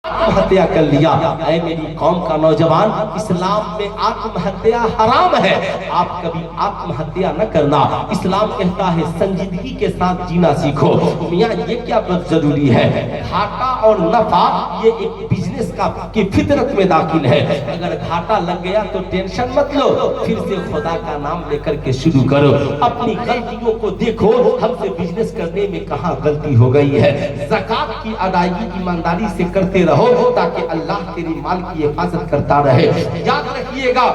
आत्महत्या कर लिया। ऐ मेरी कौम का नौजवान, इस्लाम में आत्महत्या हराम है, आप कभी आत्महत्या न करना। इस्लाम कहता है संजीदगी के साथ जीना सीखो। मियाँ ये क्या बहुत जरूरी है, घाटा और नफा ये एक बिजनेस की फितरत में दाखिल है। अगर घाटा लग गया तो टेंशन मत लो, फिर से खुदा का नाम लेकर के शुरू करो। अपनी गलतियों को देखो, हमसे बिजनेस करने में कहाँ गलती हो गई है। ज़कात की अदायगी ईमानदारी से करते रहो ताकि अल्लाह तेरी माल की हिफाजत करता रहे। याद रखिएगा,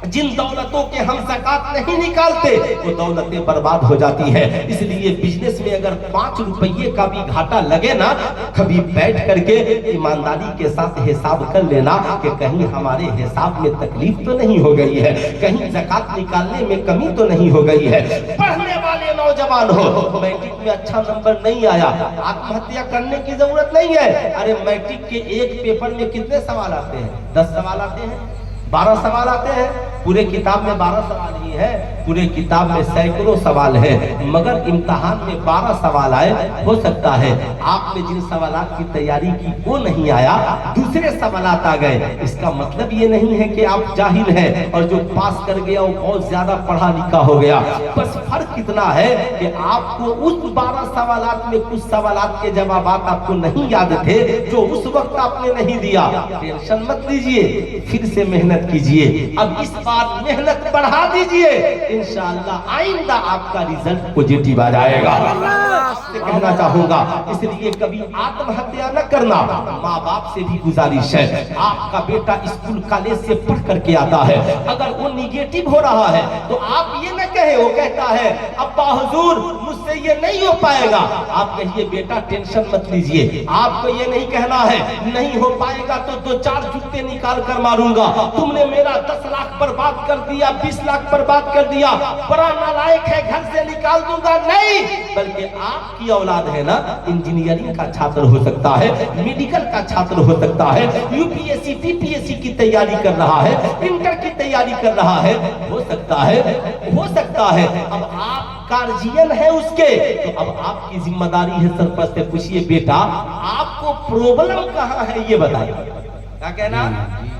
जिन दौलतों के हम ज़कात नहीं निकालते वो दौलतें बर्बाद हो जाती है। इसलिए बिजनेस में अगर 5 रुपये का भी घाटा लगे ना, कभी बैठ करके ईमानदारी के साथ हिसाब कर लेना कि कहीं हमारे हिसाब में तकलीफ तो नहीं हो गई है, कहीं ज़कात निकालने में कमी तो नहीं हो गई है। पढ़ने वाले नौजवान हो, मैट्रिक में अच्छा नंबर नहीं आया, आत्महत्या करने की जरूरत नहीं है। अरे मैट्रिक के एक पेपर में कितने सवाल आते हैं? 10 सवाल आते हैं, 12 सवाल आते हैं। पूरे किताब में 12 सवाल ही है, पूरे किताब में सैकड़ों सवाल है, मगर इम्तिहान में 12 सवाल आए। हो सकता है आपने जिन सवालात की तैयारी की वो नहीं आया, दूसरे सवालात आ गए। इसका मतलब ये नहीं है कि आप जाहिल हैं और जो पास कर गया वो बहुत ज्यादा पढ़ा लिखा हो गया। बस फर्क कितना है कि आपको उस 12 सवालात में कुछ सवालात के जवाब आपको नहीं याद थे जो उस वक्त आपने नहीं दिया। टेंशन मत लीजिए, फिर से मेहनत कीजिए। अब इस बार मेहनत बढ़ा दीजिए, इंशाअल्लाह आइंदा आपका रिजल्ट पॉजिटिव आ जाएगा। कहना चाहूंगा, इसलिए कभी आत्महत्या न करना। माँ बाप से भी गुजारिश है, आपका बेटा स्कूल कॉलेज से पढ़ करके आता है, अगर वो निगेटिव हो रहा है तो आप ये न कहे, वो कहता है अब्बा हुजूर मुझसे ये नहीं हो पाएगा, आप कहिए बेटा टेंशन मत लीजिए। आपको ये नहीं कहना है नहीं हो पाएगा तो 2-4 जूते निकाल कर मारूंगा, तुमने मेरा 10 लाख बर्बाद कर दिया, 20 लाख बर्बाद कर दिया, बड़ा नालायक है, घर से निकाल दूंगा। नहीं, बल्कि आपकी औलाद है ना, इंजीनियरिंग का छात्र हो सकता है, मेडिकल का छात्र हो सकता है, यूपीएससी टीपीएससी की तैयारी कर रहा है, इंटर की तैयारी कर रहा है, हो सकता है। अब आप गार्जियन है उसके, तो अब आपकी जिम्मेदारी है सरपंच से पूछिए बेटा आपको प्रॉब्लम कहाँ है ये बताइए। क्या कहना,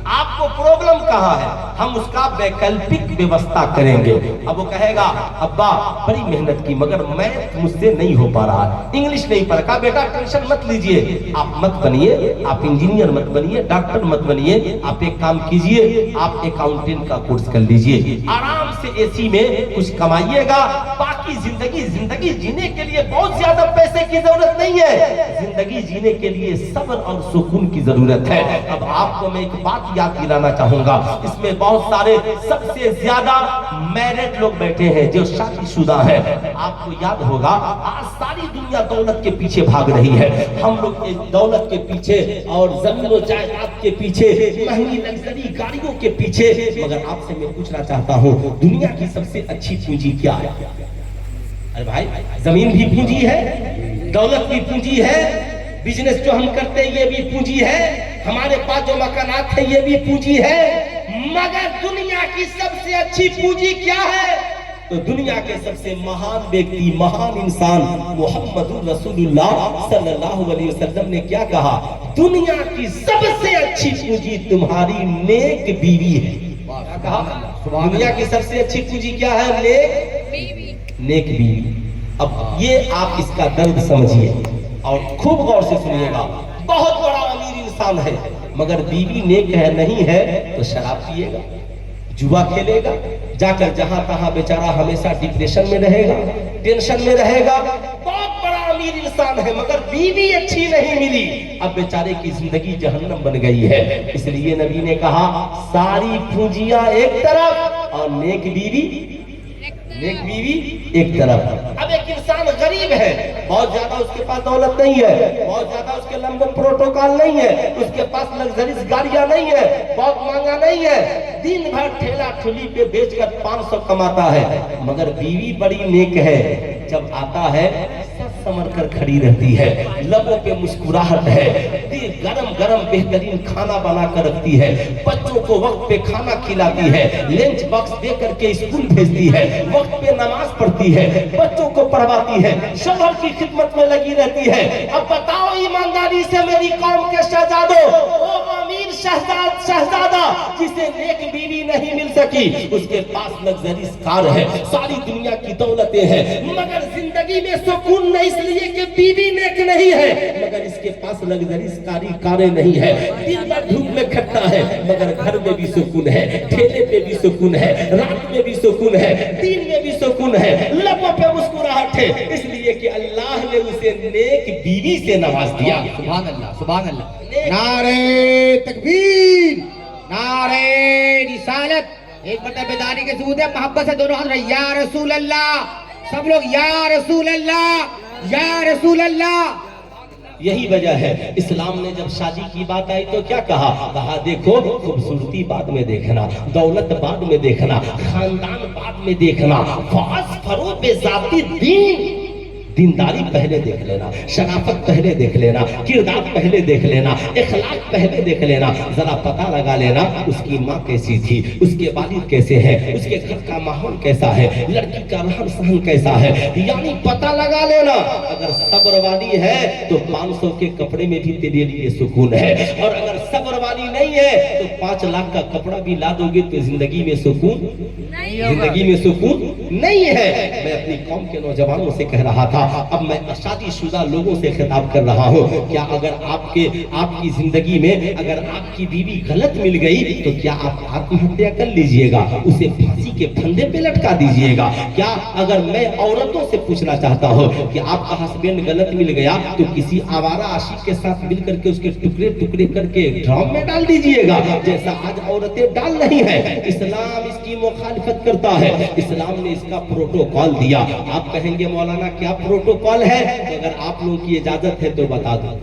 आपको प्रॉब्लम कहाँ है, हम उसका वैकल्पिक व्यवस्था करेंगे। अब वो कहेगा अब्बा बड़ी मेहनत की मगर मैथ मुझसे नहीं हो पा रहा है, इंग्लिश नहीं पढ़ का, बेटा टेंशन मत लीजिए, आप मत बनिए, आप इंजीनियर मत बनिए, डॉक्टर मत बनिए, आप एक काम कीजिए, आप अकाउंटेंट का कोर्स कर लीजिए, आराम से एसी में कुछ कमाइएगा, बाकी जिंदगी जीने के लिए बहुत ज्यादा पैसे की जरूरत नहीं है, जिंदगी जीने के लिए सब्र और सुकून की जरूरत है। अब आपको मैं एक बात याद दिलाना चाहूंगा, इसमें बहुत सारे सबसे ज्यादा मैरिड लोग बैठे हैं जो शादीशुदा है। आपको याद होगा आज सारी दुनिया दौलत के पीछे भाग रही है, हम लोग इस दौलत के पीछे और जमीनों जायदाद के पीछे, महंगी लग्जरी गाड़ियों के पीछे। मगर आपसे मैं पूछना चाहता हूँ दुनिया की सबसे अच्छी पूंजी क्या है? अरे भाई जमीन भी पूंजी है, दौलत भी पूंजी है, बिजनेस जो हम करते हैं ये भी पूंजी है, हमारे पास जो मकानात है ये भी पूंजी है। मगर दुनिया की सबसे अच्छी पूंजी क्या है? तो दुनिया के सबसे महान व्यक्ति, महान इंसान मोहम्मद रसूलुल्लाह सल्लल्लाहु अलैहि वसल्लम ने क्या कहा? दुनिया की सबसे अच्छी पूंजी तुम्हारी नेक बीवी है। क्या कहा? दुनिया की सबसे अच्छी पूंजी क्या है? नेक बीवी। अब ये आप इसका दर्द समझिए और खूब गौर से सुनिएगा। बहुत बड़ा अमीर इंसान है मगर बीवी नेक है नहीं है तो शराब पिएगा, जुआ खेलेगा, जाकर जहां तहां बेचारा हमेशा डिप्रेशन में रहेगा, टेंशन में रहेगा। बहुत बड़ा अमीर इंसान है मगर बीवी अच्छी नहीं मिली, अब बेचारे की जिंदगी जहन्नम बन गई है। इसलिए नबी ने कहा सारी पूंजियां एक तरफ और नेक बीवी एक तरफ। अब एक इंसान गरीब है, बहुत ज्यादा उसके पास दौलत नहीं है, बहुत ज्यादा उसके लंबे प्रोटोकॉल नहीं है, उसके पास लग्जरीज गाड़ियां नहीं है, बहुत महंगा नहीं है, दिन भर ठेला ठुली पे बेचकर 500 कमाता है, मगर बीवी बड़ी नेक है। जब आता है समर कर खड़ी रहती है, लबों पे मुस्कुराहट है, गरम गरम बेहतरीन खाना बना कर रखती है, बच्चों को वक्त पे खाना खिलाती है, लंच बॉक्स दे करके स्कूल भेजती है, वक्त पे नमाज पढ़ती है, बच्चों को पढ़वाती है, शौहर की खिदमत में लगी रहती है। अब बताओ ईमानदारी से मेरी कौम के शहजादों, शहजादा जिसे नेक बीवी नहीं मिल सकी, उसके पास लग्जरीज कार है, सारी दुनिया की दौलतें हैं, मगर जिंदगी में सुकून नहीं, इसलिए कि बीवी नेक नहीं है, मगर इसके पास लग्जरीज कारें नहीं है, दिन भर धूप में खटता है, मगर घर में भी सुकून है, ठेले पे भी सुकून है, रात में भी सुकून है, दिन में भी सुकून है, लबों पे मुस्कुराहट है, इसलिए कि अल्लाह ने उसे नेक बीवी से नवाज दिया। सुभान अल्लाह, सुभान अल्लाह। नारे तकबीर, नारे रिसालत। एक बता बेदारी के सबूत है, मोहब्बत से दोनों हाथ रहे, या रसूल अल्लाह। सब लोग या रसूल अल्लाह, या रसूल अल्लाह। यही वजह है इस्लाम ने जब शादी की बात आई तो क्या कहा? कहा देखो खूबसूरती बाद में देखना, दौलत बाद में देखना, खानदान बाद में देखना, फासफरो बेजाती दीन, दीनदारी पहले देख लेना, शराफत पहले देख लेना, किरदार पहले देख लेना, इखलाक पहले देख लेना, जरा पता लगा लेना उसकी माँ कैसी थी, उसके वालिद कैसे हैं, उसके घर का माहौल कैसा है, लड़की का रहन सहन कैसा है, यानी पता लगा लेना। अगर सब्र वाली है तो 500 के कपड़े में भी तेरे लिए सुकून है, और अगर सब्र वाली नहीं है तो 5 लाख का कपड़ा भी ला दोगे तो जिंदगी में सुकून जिंदगी में सुकून नहीं है। मैं अपनी कौम के नौजवानों से कह रहा था, अब मैं शादीशुदा लोगों से खिताब कर रहा हूँ, क्या अगर आपकी जिंदगी में अगर आपकी बीवी गलत मिल गई तो क्या आप आत्महत्या कर लीजिएगा, उसे फांसी के फंदे पे लटका दीजिएगा? क्या अगर मैं औरतों से पूछना चाहता हूँ कि आपका हस्बैंड गलत मिल गया तो किसी आवारा आशिक के साथ मिल करके उसके टुकड़े टुकड़े करके ड्रम में डाल दीजिएगा, जैसा आज औरतें डाल रही हैं? इस्लाम इसकी मुखालिफत करता है, इस्लाम ने इसका प्रोटोकॉल दिया। आप कहेंगे मौलाना क्या प्रोटोकॉल है? तो अगर आप लोगों की इजाजत है तो बता दो।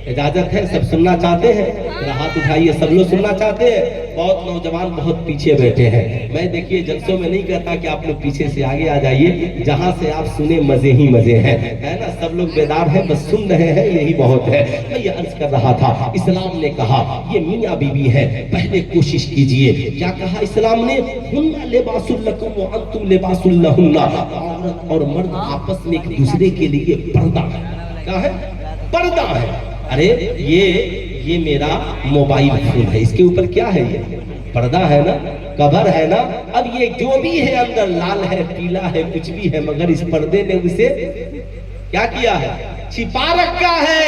इजाजत है? सब सुनना चाहते हैं? मेरा हाथ उठाइए, सब लोग सुनना चाहते हैं? बहुत नौजवान बहुत पीछे बैठे हैं। मैं देखिए जलसों में नहीं कहता कि आप लोग पीछे से आगे आ जाइए, जहां से आप सुने मजे ही मजे हैं, है ना? सब लोग बेदार हैं, बस सुन रहे हैं, यही बहुत है। मैं ये अर्ज कर रहा था, इस्लाम ने कहा ये मियाँ बीवी है, पहले कोशिश कीजिए। क्या कहा इस्लाम ने? हुन्ना लिबासुल लकुम व अंतुम लिबासुल लहुन्ना। औरत और मर्द आपस में एक दूसरे के लिए पर्दा है। क्या है? पर्दा है। अरे ये मेरा मोबाइल फोन है, इसके ऊपर क्या है? ये पर्दा है ना, कवर है ना। अब ये जो भी है अंदर लाल है, पीला है, कुछ भी है, मगर इस पर्दे ने उसे क्या किया है? छिपा रखा है।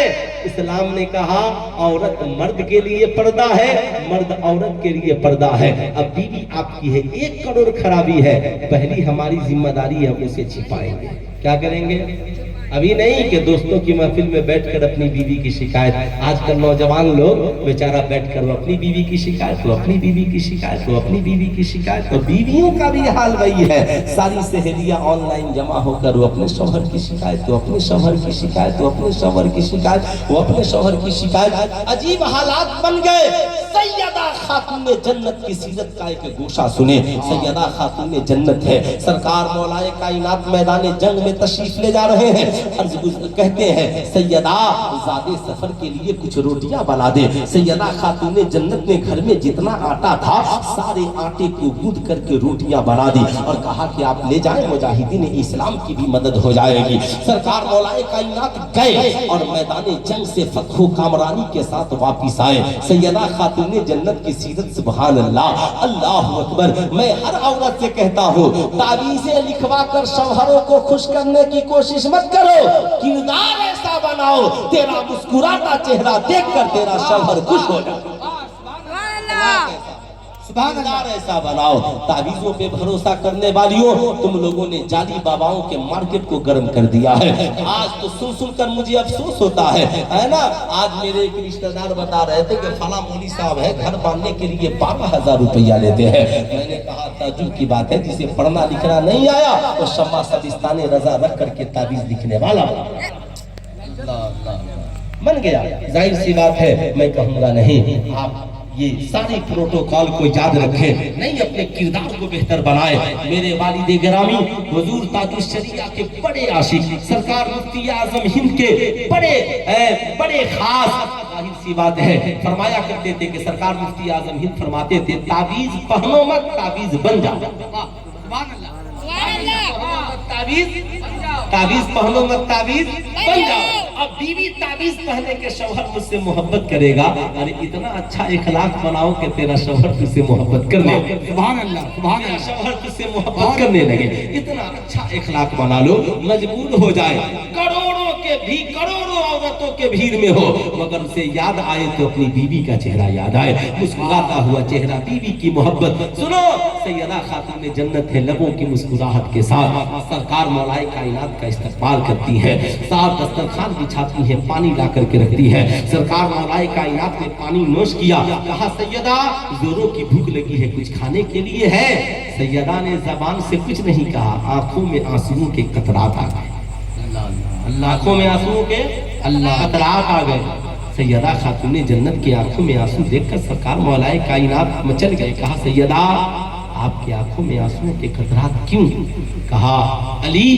इस्लाम ने कहा औरत मर्द के लिए पर्दा है, मर्द औरत के लिए पर्दा है। अब बीवी आपकी है, 1 करोड़ खराबी है, पहली हमारी जिम्मेदारी है उसे छिपाएंगे। क्या करेंगे? अभी नहीं कि दोस्तों की महफिल में बैठकर अपनी बीवी की शिकायत। आजकल नौजवान लोग बेचारा बैठकर वो अपनी बीवी की शिकायत, वो अपनी बीवी की शिकायत, वो अपनी बीवी की शिकायत। तो बीवियों का भी हाल वही है, सारी सहेलियां ऑनलाइन जमा होकर वो अपने शौहर की शिकायत, वो अपने शौहर की शिकायत, वो अपने शौहर की शिकायत, वो अपने शौहर की शिकायत। अजीब हालात बन गए। सैयदा खातून जन्नत की सीरत का एक गोशा सुने। सैयदा खातून जन्नत है, सरकार मौलाए कायनात मैदान जंग में तशरीफ ले जा रहे हैं। कहते हैं सैयदा ज़ादे सफर के लिए कुछ रोटियां बना दे। सैयदा खातून जन्नत ने घर में जितना आटा था सारे आटे को गूंद करके रोटियां बना दी और कहा कि आप ले जाएं, मुजाहिदीन इस्लाम की भी मदद हो जाएगी। सरकार मौलाए कायनात गए और मैदान जंग से फतहो कामरानी के साथ वापिस आए। सैयदा खातून जन्नत की सीरत सुभान अल्लाह, अल्लाह अकबर। मैं हर औरत से कहता हूँ तावीज़ें लिखवा कर शौहरों को खुश करने की कोशिश मत करो, किरदार ऐसा बनाओ तेरा मुस्कुराता चेहरा देखकर तेरा शौहर खुश हो जाए। किरदार ऐसा बनाओ। तावीज़ों पे भरोसा करने वालियों, तुम लोगों ने जाली बाबाओं के मार्केट को गर्म कर दिया है। आज तो सुन सुनकर मुझे अफसोस होता है ना। आज मेरे एक रिश्तेदार बता रहे थे कि फला मौली साहब है, घर बांधने के लिए 12,000 रुपया लेते हैं। मैंने कहा ताजुब की बात है, जिसे पढ़ना लिखना नहीं आया तो शम्मा सबिस्ताने रजा रख करके तावीज़ लिखने वाला बन गया। जाहिर सी बात है, मैं कहूँगा नहीं, आप ये सारे प्रोटोकॉल को याद रखें, नहीं अपने किरदार को बेहतर बनाए। मेरे वालिद गिरामी हुजूर ताजुश शरिया के बड़े आशिक, सरकार मुफ्ती आजम हिंद के बड़े खास, जाहिर सी बात है, फरमाया करते थे कि सरकार मुफ्ती आजम हिंद फरमाते थे तावीज़ पहनो मत, तावीज़ बन जाओ। तावीज़ पहनो मत, तावीज़ बन जाओ। अब बीवी ताबीज पहने के शौहर मुझसे मोहब्बत करेगा, अरे इतना अच्छा इखलाक बनाओ कि तेरा शौहर तुझसे मोहब्बत करने, सुभान अल्लाह, सुभान तेरा अल्लाह। शौहर तुझसे मोहब्बत करने लगे। इतना अच्छा इखलाक बना लो, मजबूर हो जाए, करोड़ों औरतों के भीड़ में हो, मगर उसे याद आए तो अपनी बीवी का चेहरा याद आए, मुस्कुराता हुआ चेहरा, बीवी की मोहब्बत। सुनो, सैयदा खातून जन्नत है, लबों की मुस्कुराहट के साथ सरकार मौलाए कायनात का इस्तकबाल करती है, साथ दस्तरखान बिछाती है, पानी ला करके रखती है। सरकार मौलाए कायनात ने पानी नोश किया, कहा सैयदा जोरों की भूख लगी है, कुछ खाने के लिए है? सैयदा ने जबान से कुछ नहीं कहा, आंखों में आंसुओं के कतरात आ गए, आंखों में आंसुओं के कतरात आ गए। सैयदा खातून जन्नत की आंखों में आंसू देखकर सरकार मौलाए कायनात मचल गए, कहा सैयदा आपकी आंखों में आंसुओं के कतरात क्यों? कहा अली,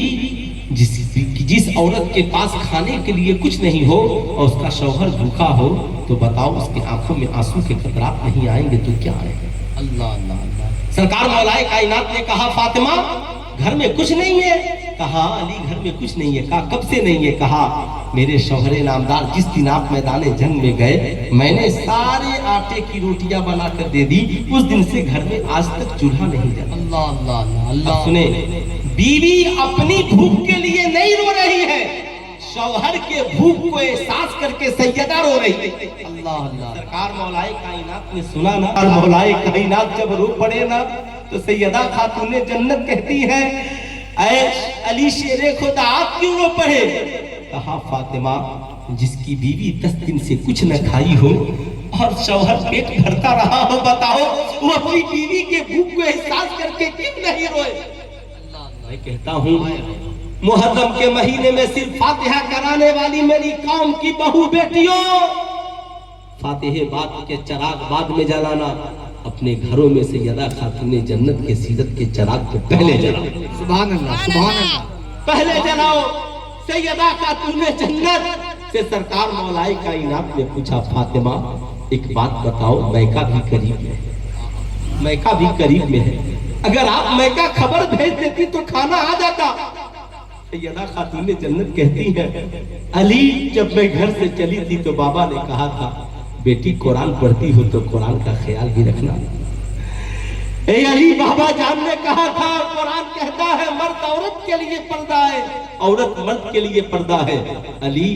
जिस औरत के पास खाने के लिए कुछ नहीं हो और उसका शौहर भूखा हो, तो बताओ उसकी आंखों में आंसू के कतरात नहीं आएंगे तो क्या आएंगे? अल्लाह अल्लाह अल्लाह। सरकार मौलाए कायनात ने कहा फातिमा घर में कुछ नहीं है? कहा अली घर में कुछ नहीं है। कहा कब से नहीं है? कहा मेरे शौहरे नामदार जिस दिन आप मैदान जंग में गए, मैंने सारे आटे की रोटियां बना कर दे दी, उस दिन से घर में आज तक चूल्हा नहीं जला। अल्लाह अल्लाह अल्लाह अल्लाह। सुने, बीवी अपनी भूख के लिए नहीं रो रही है, शौहर के भूख को एहसास करके सैयदा रो रही है। अल्लाह अल्लाह। सरकार मौलाए कायनात ने सुना ना, और मौलाए कायनात जब रो पड़े ना, तो सैयदा खातून जन्नत कहती है ऐ अली शेरे खुदा आप क्यों रो पड़े? कहा फातिमा जिसकी बीवी 10 दिन से कुछ न खाई हो और शौहर पेट भरता रहा हो, बताओ वो अपनी बीवी के भूख को एहसास करके क्यों नहीं रोए? मैं कहता हूँ मुहर्रम के महीने में सिर्फ फातिहा कराने वाली मेरी कौम की बहू बेटियों, फातिहे बाद के चराग बाद में जलाना, अपने घरों में सैयदा खातून जन्नत के सीरत के चराग को पहले जलाओ। सुभान अल्लाह, सुभान अल्लाह। पहले जलाओ। सैयदा खातून जन्नत से सरकार मौलाए कायनात ने पूछा फातिमा एक बात बताओ, मैका भी करीब है, मैका भी करीब में है, अगर आप मैका खबर भेज देती तो खाना आ जाता। सैयदा खातून जन्नत कहती है अली जब मैं घर से चली थी तो बाबा ने कहा था बेटी कुरान पढ़ती हो तो कुरान का ख्याल भी रखना। ए अली बाबा जान ने कहा था कुरान कहता है मर्द औरत के लिए पर्दा है, औरत मर्द के लिए पर्दा है। अली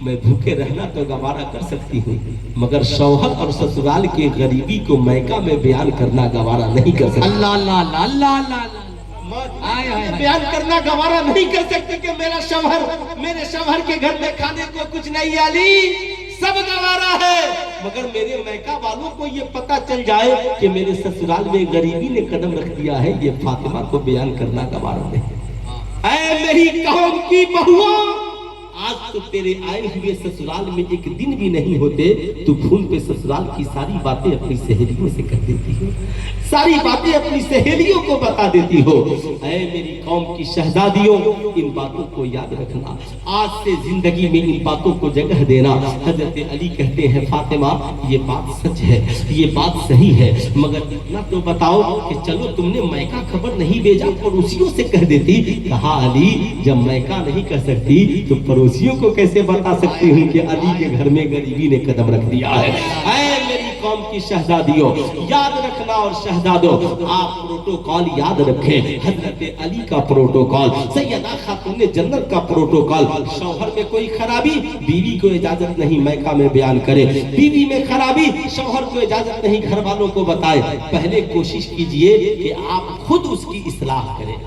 मैं भूखे रहना तो गवारा कर सकती हूँ, मगर शौहर और ससुराल की गरीबी को मैका में बयान करना गवारा नहीं कर सकती। अल्लाह अल्लाह अल्लाह अल्लाह। बयान करना गवारा नहीं कर सकती कि मेरा शौहर, मेरे शौहर के घर में खाने को कुछ नहीं। अली सब गवारा है, मगर मेरे मैका वालों को ये पता चल जाए कि मेरे ससुराल में गरीबी ने कदम रख दिया है, ये फातिमा को बयान करना गवारा नहीं। ऐ मेरी कौम की बहुओं, आज तो तेरे आए हुए ससुराल में एक दिन भी नहीं होते, तू फोन पे ससुराल की सारी बातें अपनी सहेलियों से कर देती हो, सारी बातें अपनी सहेलियों को बता देती हो। ऐ मेरी कौम की शहजादियों, इन बातों को याद रखना, आज से जिंदगी में इन बातों को जगह देना। हजरत अली कहते हैं फातिमा ये बात सच है, ये बात सही है, मगर इतना तो बताओ कि चलो तुमने मैका खबर नहीं भेजा, पड़ोसियों से कह देती। कहा अली जब मैका नहीं कर सकती तो पड़ोसियों को कैसे बता सकती हूँ कि अली के घर में गरीबी ने कदम रख दिया है। ऐ मेरी कौम की शहजादियों याद रखना, और शहजादों आप प्रोटोकॉल याद रखें, हजरत अली का प्रोटोकॉल, सैयदा खातून जन्नत का प्रोटोकॉल। शौहर में कोई खराबी बीवी को इजाजत नहीं मैका में बयान करे, बीवी में खराबी शौहर को इजाजत नहीं घर वालों को बताए। पहले कोशिश कीजिए कि आप खुद उसकी इस्लाह करें।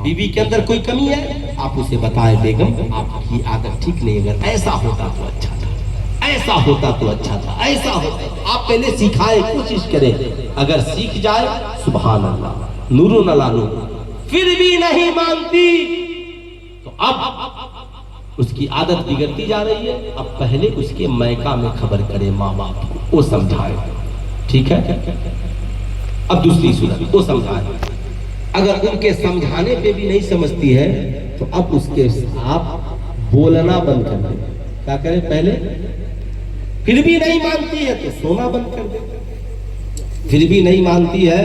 बीवी के अंदर कोई कमी है आप उसे बताएं, बेगम आपकी आदत ठीक नहीं, अगर ऐसा होता तो अच्छा था, ऐसा होता तो अच्छा था, ऐसा होता। आप पहले सिखाए, कोशिश करें, अगर सीख जाए सुभान अल्लाह, नूरो न लानो, फिर भी नहीं मानती तो अब उसकी आदत बिगड़ती जा रही है। अब पहले उसके मैका में खबर करे माँ बाप को, वो समझाए, ठीक है। अब दूसरी सूरत वो समझाए, अगर उनके समझाने पे भी नहीं समझती है तो अब उसके आप बोलना बंद कर दे। क्या करें? पहले फिर भी नहीं मानती है तो सोना बंद कर दे, फिर भी नहीं मानती है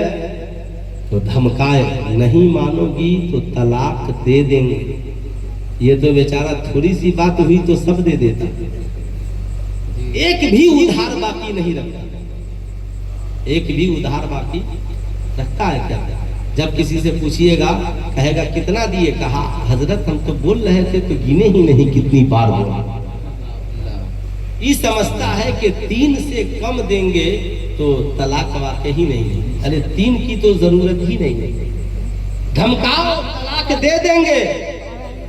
तो धमकाए, नहीं मानोगी तो तलाक दे देंगे, یہ تو بیچارہ تھوڑی سی بات ہوئی تو سب دے دیتا، ایک بھی ادھار باقی نہیں رکھتا، ایک بھی ادھار باقی رکھتا ہے کیا؟ جب کسی سے پوچھئے گا کہے گا کتنا دیے، کہا حضرت ہم تو بول رہے تھے تو گنے ہی نہیں کتنی بار بولا۔ یہ سمجھتا ہے کہ 3 سے کم دیں گے تو طلاق واقع ہی نہیں ہے، ارے 3 کی تو ضرورت ہی نہیں ہے، دھمکاؤ طلاق دے دیں گے،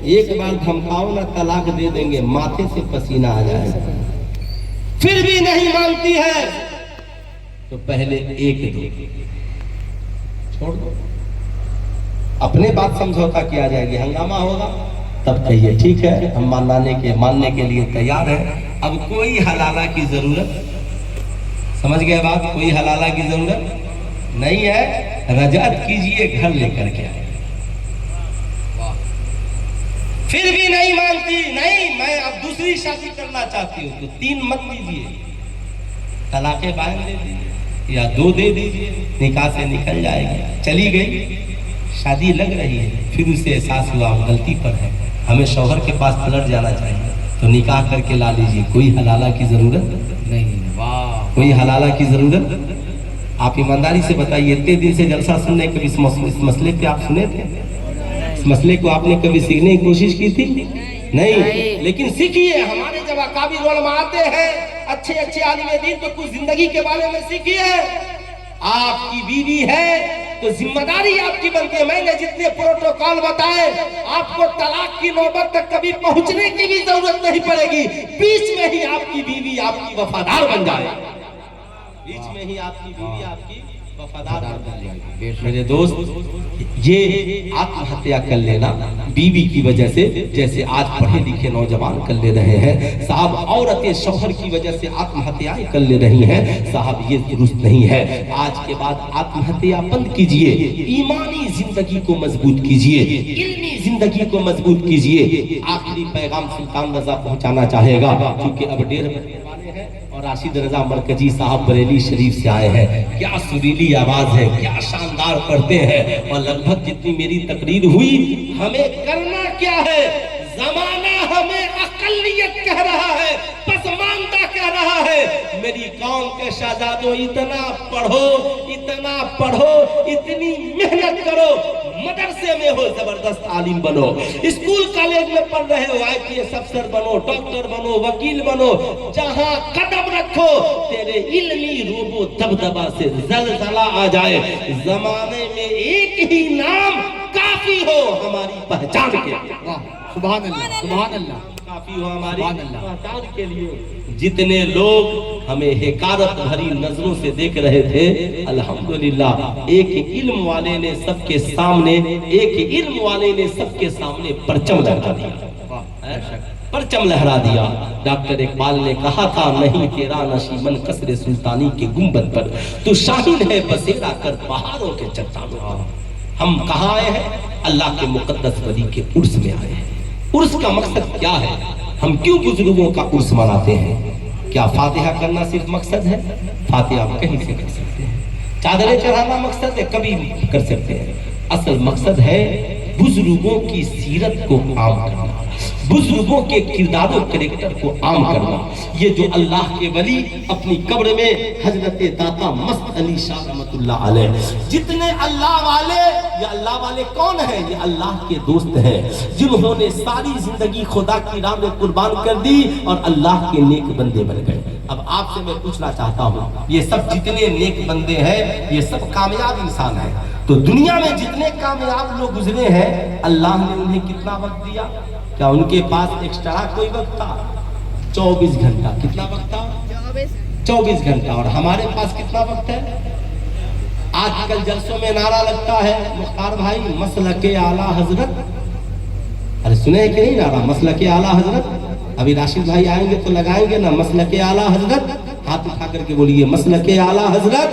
ایک بار دھمکاؤ نہ طلاق دے دیں گے، ماتھے سے پسینہ آ جائے گا، پھر بھی نہیں مانتی ہے تو پہلے 1 دو، چھوڑ دو، اپنے بات سمجھوتا کیا جائے گی، ہنگامہ ہوگا تب کہیے ٹھیک ہے ہم ماننے کے لیے تیار ہیں، اب کوئی حلالہ کی ضرورت، سمجھ گئے بات، کوئی حلالہ کی ضرورت نہیں ہے، رجعت کیجئے گھر لے کر کے آئے، پھر بھی نہیں مانتی، نہیں میں اب دوسری شادی کرنا چاہتی ہوں، تو 3 مت دیجئے، طلاق بائن دے دیجئے یا 2 دے دیجئے، نکاح سے نکل جائے گی، چلی گئی، شادی لگ رہی ہے، پھر اسے احساس ہوا غلطی پر ہے، ہمیں شوہر کے پاس پلٹ جانا چاہیے، تو نکاح کر کے لا لیجئے، کوئی حلالہ کی ضرورت نہیں، کوئی حلالہ کی ضرورت۔ آپ ایمانداری سے بتائیے، اتنے دن سے جلسہ سننے کبھی اس مسئلے پہ آپ سنے تھے؟ اس مسئلے کو آپ نے کبھی سیکھنے کی کوشش کی تھی؟ نہیں، لیکن سیکھیے، ہمارے جب اکابر علماء آتے ہیں، اچھے عالم دین، تو کچھ زندگی کے بارے میں سیکھیے۔ آپ کی بیوی ہے تو ذمہ داری آپ کی بنتی ہے، میں نے جتنے پروٹوکول بتائے، آپ کو طلاق کی نوبت تک کبھی پہنچنے کی بھی ضرورت نہیں پڑے گی، بیچ میں ہی آپ کی بیوی آپ کی وفادار بن جائے، بیچ میں ہی آپ کی بیوی آپ کی وفادار بن جائے گی۔ میرے دوست، یہ آتم ہتیا کر لینا بیوی کی وجہ سے، جیسے آج پڑھے لکھے نوجوان کر لے رہے ہیں صاحب، عورتیں شوہر کی وجہ سے آتم ہتیا کر لے رہی ہیں صاحب، یہ درست نہیں ہے۔ آج کے بعد آتم ہتیا بند کیجئے، ایمانی زندگی کو مضبوط کیجئے، علمی زندگی کو مضبوط کیجئے۔ آخری پیغام سلطان رضا پہنچانا چاہے گا، کیونکہ اب 1.5 بجنے والے ہیں، اور راشد رضا مرکزی صاحب بریلی شریف سے آئے ہیں، کیا سریلی آواز ہے، کیا شاندار پڑھتے ہیں، اور لگ بھگ جتنی میری تقریر ہوئی، ہمیں کرنا کیا ہے؟ زمانہ ہمیں اقلیت کہہ رہا ہے، پسماندہ کہہ رہا ہے، میری قوم کے شہزادوں اتنا پڑھو، اتنی محنت کرو، مدرسے میں ہو زبردست عالم بنو، اسکول کالج میں پڑھ رہے ہو IPS افسر بنو، ڈاکٹر بنو، وکیل بنو، جہاں قدم رکھو تیرے علمی روب و دبدبہ سے زلزلہ آ جائے، زمانے میں ایک ہی نام کافی ہو ہماری پہچان کے لیے، سبحان اللہ، سبحان اللہ، کافی ہو ہماری پہچان کے لیے۔ جتنے لوگ ہمیں حقارت بھری نظروں سے دیکھ رہے تھے، الحمدللہ ایک علم والے نے سب کے سامنے پرچم لہرا دیا، پرچم لہرا دیا۔ ڈاکٹر اقبال نے کہا تھا، نہیں تیرا نشیمن قصر سلطانی کے گنبد پر، تو شاہین ہے بسیرا کر پہاڑوں کے چٹانوں پر۔ ہم کہاں آئے ہیں؟ اللہ کے مقدس ولی کے عرس میں آئے ہیں۔ عرس کا مقصد کیا ہے؟ ہم کیوں بزرگوں کا عرس مناتے ہیں؟ کیا فاتحہ کرنا صرف مقصد ہے؟ فاتحہ ہم کہیں سے کر سکتے ہیں، چادریں چڑھانا مقصد ہے، کبھی کر سکتے ہیں۔ اصل مقصد ہے بزرگوں کی سیرت کو عام کرنا، بزرگوں کے کردار و کریکٹر کو عام کرنا۔ یہ جو اللہ کے ولی اپنی قبر میں حضرت داتا مست علی شاہ رحمت اللہ علیہ، جتنے اللہ والے، یہ اللہ والے کون ہیں؟ یہ اللہ کے دوست ہیں، جنہوں نے ساری زندگی خدا کی راہ میں قربان کر دی اور اللہ کے نیک بندے بن گئے۔ اب آپ سے میں پوچھنا چاہتا ہوں، یہ سب جتنے نیک بندے ہیں، یہ سب کامیاب انسان ہیں، تو دنیا میں جتنے کامیاب لوگ گزرے ہیں، اللہ نے انہیں کتنا وقت دیا؟ کیا ان کے پاس ایکسٹرا کوئی وقت تھا؟ 24 گھنٹہ۔ کتنا وقت تھا؟ 24 گھنٹہ۔ اور ہمارے پاس کتنا وقت ہے؟ آج کل جلسوں میں نعرہ لگتا ہے مختار بھائی، مسلک اعلیٰ حضرت، ارے سنے کہ نہیں نعرہ مسلک اعلیٰ حضرت؟ ابھی راشد بھائی آئیں گے تو لگائیں گے نا مسلک اعلیٰ حضرت، ہاتھ اٹھا کر کے بولیے مسلک اعلیٰ حضرت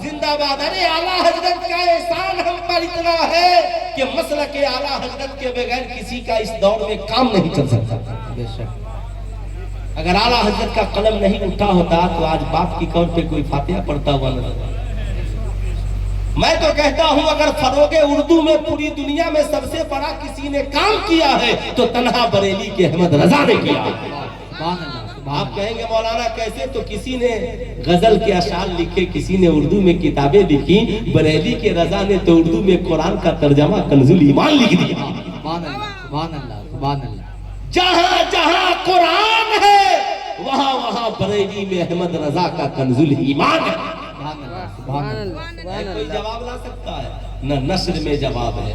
زندہ باد۔ ارے اعلیٰ حضرت کا احسان ہم پر اتنا ہے کہ مسلک اعلیٰ حضرت کے بغیر کسی کا اس دور میں کام نہیں چل سکتا۔ بے شک اگر اعلیٰ حضرت کا قلم نہیں اٹھا ہوتا تو آج باپ کی قبر پہ کوئی فاتحہ پڑھتا ہوا نہ میں تو کہتا ہوں اگر فروغ اردو میں پوری دنیا میں سب سے بڑا کسی نے کام کیا ہے تو تنہا بریلی کے احمد رضا نے کیا ہے۔ آپ کہیں گے مولانا کیسے؟ تو کسی نے غزل کے اشعار لکھے، کسی نے اردو میں کتابیں لکھی، بریلی کے رضا نے تو اردو میں قرآن کا ترجمہ کنز الایمان لکھ دیا۔ سبحان اللہ سبحان اللہ سبحان اللہ۔ جہاں جہاں قرآن ہے وہاں وہاں بریلی میں احمد رضا کا کنز الایمان ہے۔ کوئی جواب لا سکتا ہے؟ نہ نثر میں جواب ہے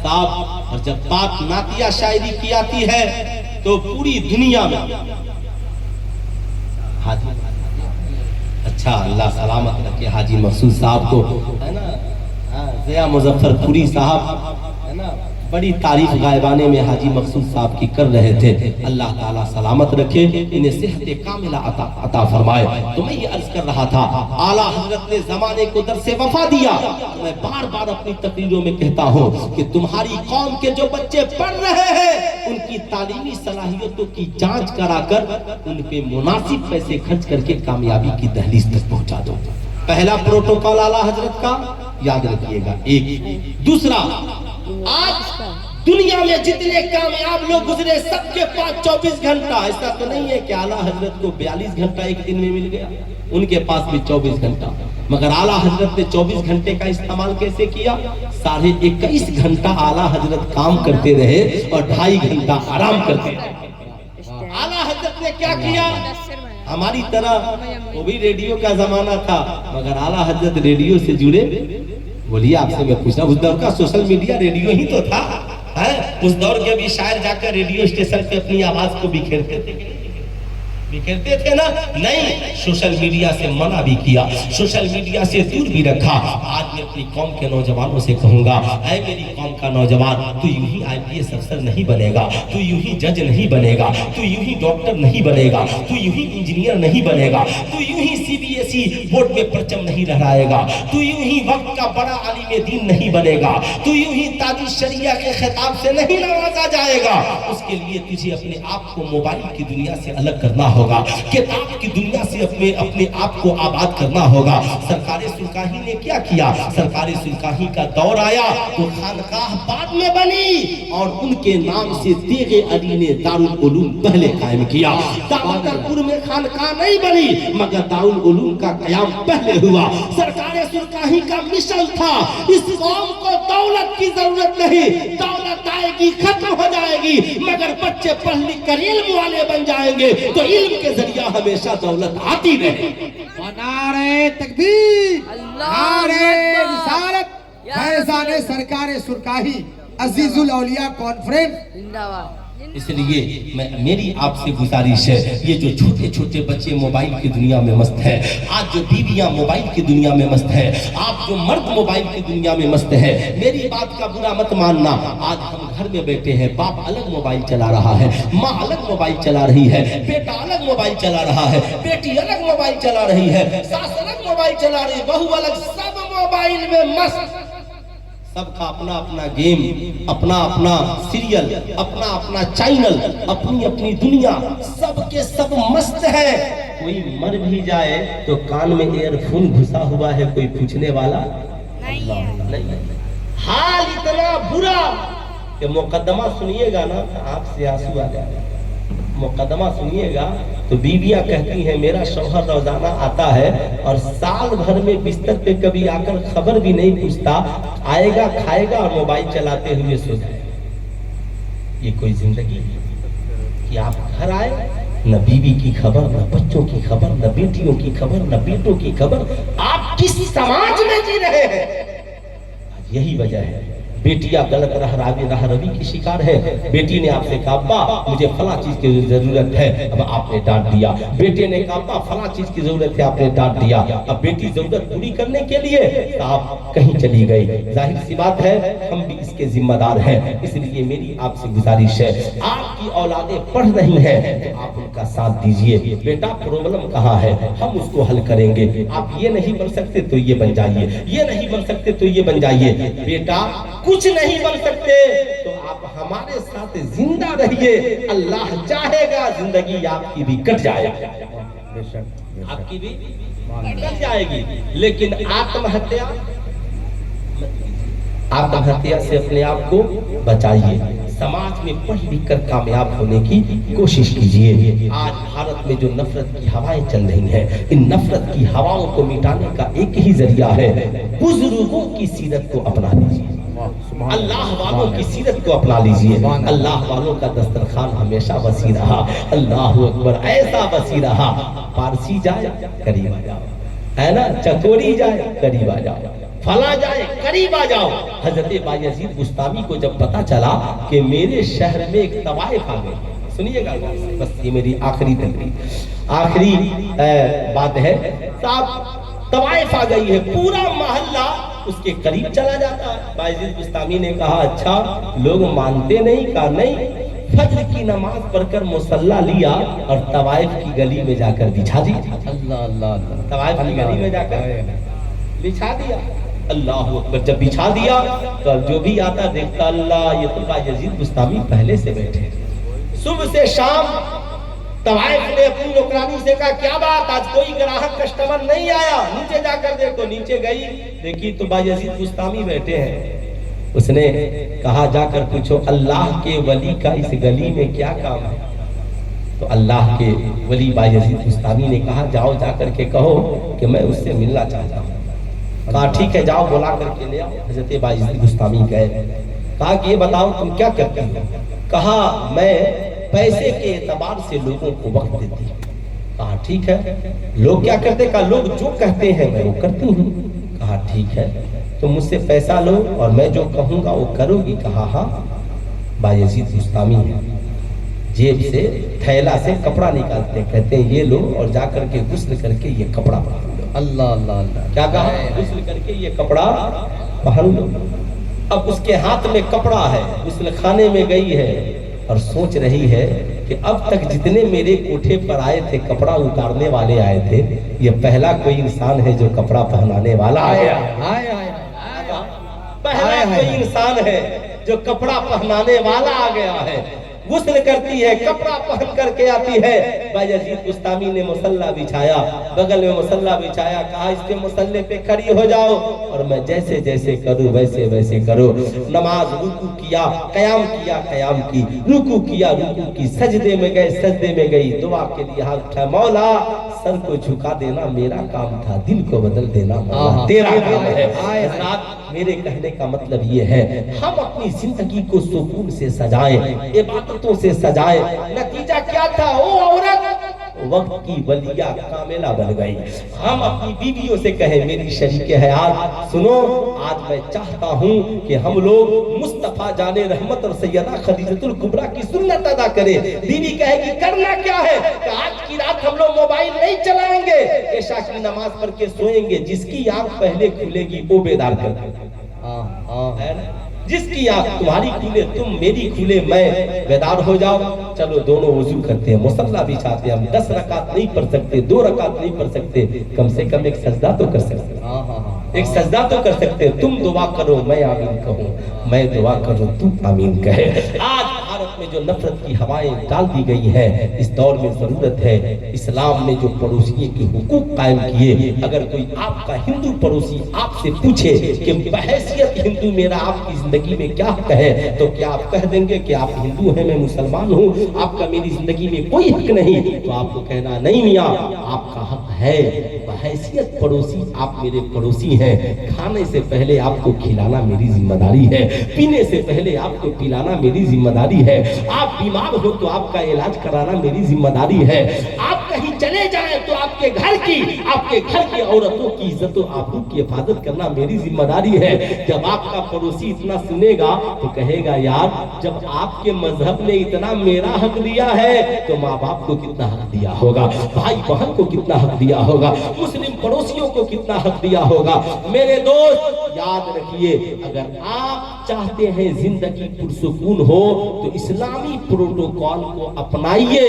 صاحب۔ اور جب بات نعتیہ شاعری کی آتی ہے تو پوری دنیا میں اچھا اللہ سلامت رکھے حاجی محسود صاحب کو، ہے نا، ضیاء مظفر پوری صاحب، ہے نا، بڑی تعریف غائبانے میں حاجی مقصود صاحب کی کر رہے تھے۔ اللہ تعالیٰ سلامت رکھے، انہیں صحت کاملہ عطا فرمائے۔ تو میں یہ عرض کر رہا تھا اعلیٰ حضرت نے زمانے کو درس وفا دیا۔ میں بار بار اپنی تقریروں میں کہتا ہوں کہ تمہاری قوم کے جو بچے پڑھ رہے ہیں ان کی تعلیمی صلاحیتوں کی جانچ کرا کر ان پہ مناسب پیسے خرچ کر کے کامیابی کی دہلیز تک پہنچا دو۔ پہلا پروٹوکول اعلیٰ حضرت کا یاد رکھیے گا۔ ایک دوسرا، آج دنیا میں جتنے کامیاب لوگ گزرے سب کے پاس 24 گھنٹہ، ایسا تو نہیں ہے کہ اعلیٰ حضرت کو 42 گھنٹہ ایک دن میں مل گیا، ان کے پاس بھی 24 گھنٹہ، مگر اعلیٰ حضرت نے 24 گھنٹے کا استعمال کیسے کیا؟ 21.5 گھنٹہ اعلیٰ حضرت کام کرتے رہے اور 2.5 گھنٹہ آرام کرتے رہے۔ اعلیٰ حضرت نے کیا کیا؟ ہماری طرح وہ بھی ریڈیو کا زمانہ تھا مگر اعلیٰ حضرت ریڈیو سے جڑے۔ بولیے آپ سے میں پوچھا، اس دور کا سوشل میڈیا ریڈیو ہی تو تھا، اس دور کے بھی شاعر جا کر ریڈیو اسٹیشن پہ اپنی آواز کو بکھیرتے تھے نا؟ نہیں، سوشل میڈیا سے منع بھی کیا، سوشل میڈیا سے دور بھی رکھا۔ آج میں اپنی قوم کے نوجوانوں سے کہوں گا، اے میری قوم کا نوجوان، تو یوں ہی IPS افسر نہیں بنے گا، تو یوں ہی جج نہیں بنے گا، تو یوں ہی ڈاکٹر نہیں بنے گا، تو یوں ہی انجینئر نہیں بنے گا، تو یوں ہی CBSE بورڈ میں پرچم نہیں لہرائے گا، تو یوں ہی وقت کا بڑا عالم دین نہیں بنے گا، تو یوں ہی تاج الشریعہ کے خطاب سے نہیں نوازا جائے گا۔ اس کے لیے تجھے اپنے آپ کو موبائل کی دنیا سے الگ کرنا ہوگا، کتاب کی دنیا سے اپنے آپ کو آباد کرنا ہوگا۔ سرکار سلکاہی نے کیا کیا؟ سرکار سلکاہی کا دور آیا تو خانقاہ بعد میں بنی اور ان کے نام سے تیغ علی نے دارالعلوم پہلے قائم کیا۔ دامودر میں خانقاہ نہیں بنی مگر دارالعلوم کا قیام پہلے ہوا۔ سرکار سلکاہی کا مشن تھا، اس قوم کو دولت کی ضرورت نہیں، دولت آئے گی ختم ہو جائے گی مگر بچے پڑھ لکھ کر علم والے بن جائیں گے تو علم کے ذریعہ ہمیشہ دولت آتی رہے۔ نعرہ تکبیر، نعرہ رسالت، فیضان سرکار سرکاہی عزیز الاولیاء کانفرنس زندہ باد۔ اس لیے میری آپ سے گزارش ہے، یہ جو چھوٹے چھوٹے بچے موبائل کی دنیا میں مست ہیں، آج جو بیویاں موبائل کی دنیا میں مست ہیں، آپ جو مرد موبائل کی دنیا میں مست ہیں، میری بات کا برا مت ماننا۔ آج ہم گھر میں بیٹھے ہیں، باپ الگ موبائل چلا رہا ہے، ماں الگ موبائل چلا رہی ہے، بیٹا الگ موبائل چلا رہا ہے، بیٹی الگ موبائل چلا رہی ہے، ساس الگ موبائل چلا رہی ہے، بہو الگ، سب موبائل میں مست، سب کا اپنا اپنا گیم، اپنا اپنا سیریل، اپنا اپنا چینل، اپنی اپنی دنیا، سب کے سب مست ہے۔ کوئی مر بھی جائے تو کان میں ایئر فون گھسا ہوا ہے، کوئی پوچھنے والا نہیں۔ حال اتنا برا کہ مقدمہ سنیے گا نا آپ سے آنسو آ جائے گا۔ مقدمہ سنیے گا تو بیویاں کہتی ہیں میرا شوہر روزانہ آتا ہے اور سال بھر میں بستر پہ کبھی آ کر خبر بھی نہیں پوچھتا، آئے گا کھائے گا اور موبائل چلاتے ہوئے سو جائے گا۔ یہ کوئی زندگی ہے کہ آپ گھر آئے، نہ بیوی کی خبر، نہ بچوں کی خبر، نہ بیٹیوں کی خبر، نہ بیٹوں کی خبر۔ آپ کس سماج میں جی رہے ہیں؟ یہی وجہ ہے بیٹیاں غلط راہ روی کی شکار ہے۔ بیٹی نے آپ سے کہا ابا مجھے فلاں چیز کی ضرورت ہے، اب آپ نے ڈانٹ دیا۔ بیٹے نے کہا ابا فلاں چیز کی ضرورت ہے، آپ نے ڈانٹ دیا۔ اب بیٹی ضرورت پوری کرنے کے لیے آپ کہیں چلی گئی، ظاہر سی بات ہے ہم بھی اس کے ذمہ دار ہیں۔ اس لیے میری آپ سے گزارش ہے، آپ کی اولادیں پڑھ رہی ہیں تو آپ ان کا ساتھ دیجئے۔ بیٹا پرابلم کہاں ہے ہم اس کو حل کریں گے، آپ یہ نہیں بن سکتے تو یہ بن جائیے، یہ نہیں بن سکتے تو یہ بن جائیے۔ بیٹا کچھ نہیں بن سکتے تو آپ ہمارے ساتھ زندہ رہیے، اللہ چاہے گا زندگی آپ کی بھی کٹ جائے گی، آپ کی بھی کٹ جائے گی، لیکن آتم ہتیا आत्महत्या से अपने आप को बचाइए, समाज में पढ़ लिख कर कामयाब होने की कोशिश कीजिए। आज भारत में जो नफरत की हवाएं चल रही हैं, इन नफरत की हवाओं को मिटाने का एक ही जरिया है, बुजुर्गों की सीरत को अपना लीजिए, अल्लाह वालों की सीरत को अपना लीजिए। अल्लाह वालों का दस्तरखान हमेशा वसी रहा, अल्लाह अकबर, ऐसा वसी रहा, पारसी जाए करीब आ जाओ, है ना, चकोरी जाए करीब आ जाओ, फला जाए करीब आ जाओ। हजरत बायजीद बुस्तामी को जब पता चला कि मेरे शहर में एक तवाइफ आ गई, सुनिएगा बस ये मेरी आखिरी बात है साहब, तवाइफ आ गई है, पूरा मोहल्ला उसके करीब चला जाता है। बायजीद बुस्तामी ने कहा अच्छा लोग मानते नहीं, का नहीं, फज्र की नमाज पढ़कर मुसल्ला लिया और तवाइफ की गली में जाकर बिछा दिया। अल्लाह अल्लाह, तवाइफ की गली में जाकर बिछा दिया। अल्लाह अकबर, जब बिछा दिया तो अब जो भी आता देखता अल्लाह ये तो बायजीद बुस्तामी पहले से बैठे। सुबह से शाम तवाइफ ने अपनी नौकरानी से कहा क्या बात आज कोई ग्राहक कस्टमर नहीं आया, नीचे जाकर देखो। नीचे गई, देखी तो बायजीद बुस्तामी बैठे हैं। उसने कहा जाकर पूछो अल्लाह के वली का इस गली में क्या काम है। तो अल्लाह के वली बायजीद बुस्तामी ने कहा जाओ जाकर के कहो कि मैं उससे मिलना चाहता हूँ। कहा ठीक है जाओ बुला करके ले आओ। हजरत बायजीद बुस्तामी गए, कहा कि ये बताओ तुम क्या करती हो। कहा मैं पैसे के एतबार से लोगों को वक्त देती हूँ। कहा ठीक है, लोग क्या करते, कहा लोग जो कहते हैं मैं वो करती हूँ। कहा ठीक है तो मुझसे पैसा लो और मैं जो कहूँगा वो करोगी। कहा हाँ। बायजीद बुस्तामी है, जेब से थैला से कपड़ा निकालते, कहते हैं ये लो और जा करके गुस्ल करके ये कपड़ा पहन लो। अल्लाह अल्लाह अल्लाह, क्या कहा, गुस्ल करके ये कपड़ा पहन लो। अब उसके हाथ में कपड़ा है, गुस्ल खाने में गई है और सोच रही है कि अब तक जितने मेरे कोठे पर आए थे कपड़ा उतारने वाले आए थे, ये पहला कोई इंसान है जो कपड़ा पहनाने वाला आया। पहला कोई इंसान है जो कपड़ा पहनाने वाला आ गया है। गुस्ल करती है, कपड़ा पहन करके आती है। बायजीद बुस्तामी ने मुसल्ला बिछाया, बगल में मुसल्ला बिछाया, कहा इसके मुसल्ले पे खड़ी हो जाओ और मैं जैसे जैसे करूं वैसे वैसे करो। नमाज रुकू किया, कयाम किया, कयाम की, रुकू किया, रुकू की, सजदे में गए, सजदे में गई, दुआ के लिए हाथ उठाया, मौला सर को झुका देना मेरा काम था, दिल को बदल देना मौला तेरा काम है। मेरे कहने का मतलब ये है हम अपनी जिंदगी को सुकून से सजाएं, इबादतों से सजाएं। नतीजा क्या था, वो औरत वक्त की वलिया कामिला बन गई। हम अपनी बीवियों से कहें मेरी शरीके हयात सुनो, आज मैं चाहता हूं कि हम लोग मुस्तफा जाने रहमत और सैयदा खदीजतुल कुबरा की सुन्नत अदा करें। बीवी कहेगी करना क्या है, कि आज की रात हम लोग मोबाइल नहीं चलाएंगे, ऐशा की नमाज पढ़ के सोएंगे, जिसकी आंख पहले खुलेगी वो बेदार कर देगा। जिसकी आंख तुम्हारी खुले तुम, मेरी खुले मैं, बेदार हो जाओ। चलो दोनों वजू करते हैं, मुसल्ला बिछाते हैं। हम 10 रकात नहीं पढ़ सकते, 2 रकात नहीं पढ़ सकते, कम से कम एक सजदा तो कर सकते, एक सजदा तो कर सकते। तुम दुआ करो मैं आमीन कहूँ, मैं दुआ करूँ तुम आमीन कहे। आज भारत में जो नफरत की हवाएं डाल दी गई है, इस दौर में जरूरत है इस्लाम ने जो पड़ोसियों के हुकूक कायम किए। अगर कोई आपका हिंदू पड़ोसी आपसे पूछे कि बहैसियत हिंदू मेरा आपकी जिंदगी में क्या हक है, तो क्या आप कह देंगे कि आप हिंदू हैं मैं मुसलमान हूँ, आपका मेरी जिंदगी में कोई हक नहीं? तो आपको कहना नहीं मियाँ आपका हक है। बहैसियत पड़ोसी आप मेरे पड़ोसी हैं, खाने से पहले आपको खिलाना मेरी जिम्मेदारी है, पीने से पहले आपको पिलाना मेरी जिम्मेदारी है, आप बीमार हो तो आपका इलाज कराना मेरी जिम्मेदारी है, आप कहीं चले जाएं तो आपके घर की औरतों की इज्जत और आबरू की हिफाजत करना मेरी जिम्मेदारी है। जब आपका पड़ोसी इतना सुनेगा तो कहेगा यार जब आपके मजहब ने इतना मेरा हक दिया है तो माँ बाप को कितना हक दिया होगा, भाई बहन को कितना हक दिया होगा, मुस्लिम पड़ोसियों को कितना हक दिया होगा। मेरे दोस्त याद रखिए, अगर आप चाहते हैं जिंदगी पुरसुकून हो तो इस्लामी प्रोटोकॉल को अपनाइए।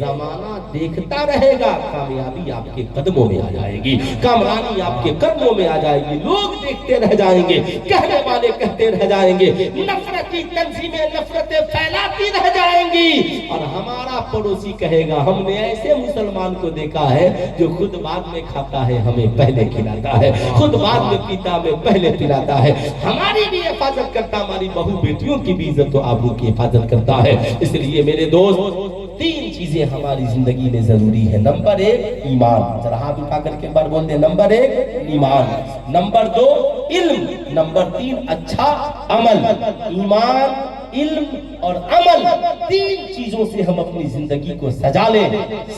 जमाना देखता रहे رہے گا کامیابی آپ کے قدموں میں آ جائے گی، کامرانی آپ کے قدموں میں آ جائے گی، لوگ دیکھتے رہ جائیں گے، کہنے والے کہتے رہ جائیں گے، نفرتی تنظیمیں نفرتیں پھیلاتی رہ جائیں گی، اور ہمارا پڑوسی کہے گا ہم نے ایسے مسلمان کو دیکھا ہے جو خود بعد میں کھاتا ہے ہمیں پہلے کھلاتا ہے، خود بعد میں پیتا ہمیں پہلے پلاتا ہے، ہماری بھی حفاظت کرتا، ہماری بہو بیٹیوں کی بھی عزت و آبرو کی حفاظت کرتا ہے۔ اس لیے میرے دوست تین چیزیں ہماری زندگی میں ضروری ہے۔ نمبر ایک ایمان، ذرا ہاتھ اٹھا کر کے بار بول دیں، نمبر ایک ایمان، نمبر دو علم، نمبر تین اچھا عمل۔ ایمان، علم اور عمل، تین چیزوں سے ہم اپنی زندگی کو سجا لیں،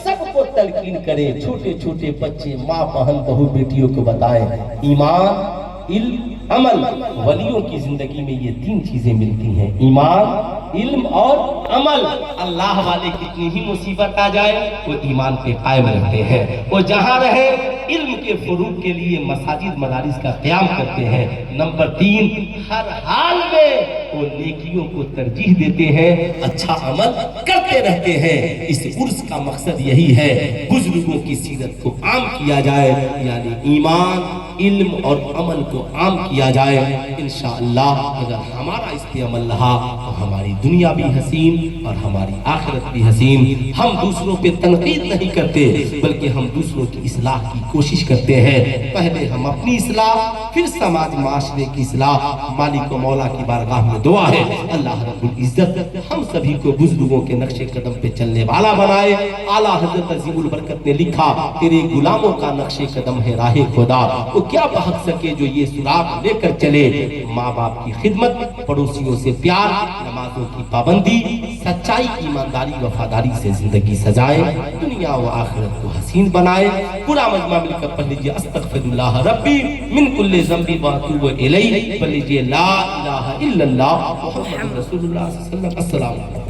سب کو تلقین کریں، چھوٹے چھوٹے بچے ماں بہن بہو بیٹیوں کو بتائیں ایمان، علم، عمل۔ ولیوں کی زندگی میں یہ تین چیزیں ملتی ہیں، ایمان، علم اور عمل۔ اللہ والے کتنی ہی مصیبت آ جائے وہ ایمان پہ قائم رہتے ہیں، وہ جہاں رہے علم کے فروغ کے لیے مساجد مدارس کا قیام کرتے ہیں۔ نمبر تین، ہر حال میں وہ نیکیوں کو ترجیح دیتے ہیں، اچھا عمل کرتے رہتے ہیں۔ اس عرس کا مقصد یہی ہے، بزرگوں کی سیرت کو عام کیا جائے، یعنی ایمان، علم اور عمل کو عام کیا جائے۔ انشاءاللہ اگر ہمارا اس پہ عمل رہا تو ہماری دنیا بھی حسین اور ہماری آخرت بھی حسین۔ ہم دوسروں پہ تنقید نہیں کرتے بلکہ ہم دوسروں کی اصلاح کی کوشش کرتے ہیں۔ پہلے ہم اپنی اصلاح، پھر سماج معاشرے کی اصلاح۔ مالک و مولا کی بارگاہ میں دعا ہے اللہ رب العزت ہم سبھی کو بزرگوں کے نقش قدم پہ چلنے والا بنائے۔ اعلیٰ حضرت عظیم البرکت نے لکھا تیرے غلاموں کا نقش قدم ہے راہ خدا، وہ کیا بہت سکے جو یہ سراغ لے کر چلے۔ ماں باپ کی خدمت، پڑوسیوں سے پیار، نمازوں کی پابندی، سچائی، ایمانداری، وفاداری سے زندگی سجائے، دنیا و آخرت کو حسین بنائے۔ پورا مجمع مل کر پڑھ لیجیے استغفر اللہ ربی من کل ذنب واتوب الیہ، پڑھ لیجیے لا الہ الا اللہ محمد رسول اللہ صلی اللہ علیہ وسلم۔ السلام علیکم۔